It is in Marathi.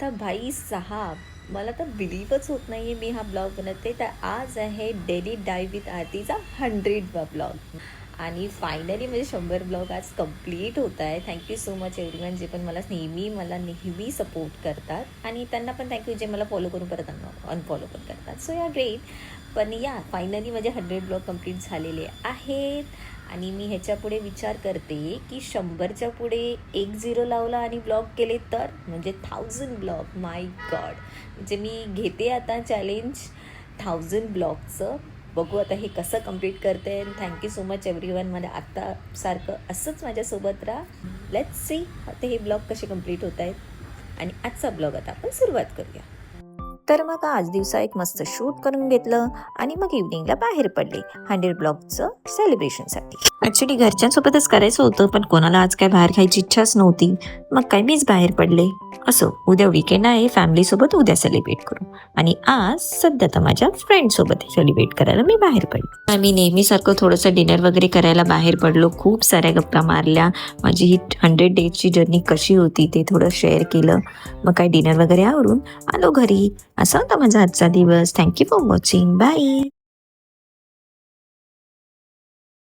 तर भाई साहब, मला तर बिलीवच होत नाही आहे मी हा ब्लॉग बनवते. तर आज आहे डेली डाईव्ह विथ आरतीचा 100वा ब्लॉग आणि फायनली म्हणजे 100 ब्लॉग आज कंप्लीट होत आहे. थँक्यू सो मच एव्हरीवन, जे पण मला नेहमी सपोर्ट करतात आणि त्यांना पण थँक्यू जे मला फॉलो करून परत अनफॉलो पण करतात. सो या ग्रेट. पण या फायनली माझे 100 ब्लॉग कंप्लीट झालेले आहेत आणि मी ह्याच्या पुढे विचार करते की 100च्या पुढे 10 लावला आणि ब्लॉग केले तर म्हणजे 1000 ब्लॉग. माय गॉड, म्हणजे मी घेते आता चॅलेंज 1000 ब्लॉगचं. बघू आता हे कसं कंप्लीट करते. थँक्यू सो मच एव्हरीवन, मला आत्तासारखं असंच माझ्यासोबत राहा. लेट्स सी आता हे ब्लॉग कसे कंप्लीट होत आहेत आणि आजचा ब्लॉग आता आपण सुरुवात करूया. तर मग आज दिवसा एक मस्त शूट करून घेतलं आणि मग इव्हनिंगला बाहेर पडले 100 ब्लॉगचं सेलिब्रेशनसाठी. ॲक्च्युली घरच्यांसोबतच करायचं होतं, पण कोणाला आज काय बाहेर खायची इच्छाच नव्हती. मग काय मीच बाहेर पडले. असो, उद्या विकेंड आहे, फॅमिलीसोबत उद्या सेलिब्रेट करू. आणि आज सध्या तर माझ्या फ्रेंडसोबत सेलिब्रेट करायला मी बाहेर पडले. आम्ही नेहमीसारखं थोडंसं डिनर वगैरे करायला बाहेर पडलो. खूप साऱ्या गप्पा मारल्या. माझी ही 100 डेजची जर्नी कशी होती ते थोडं शेअर केलं. मग काय डिनर वगैरे आवरून आलो घरी. असा होता माझा आजचा दिवस. Thank you for watching. बाय.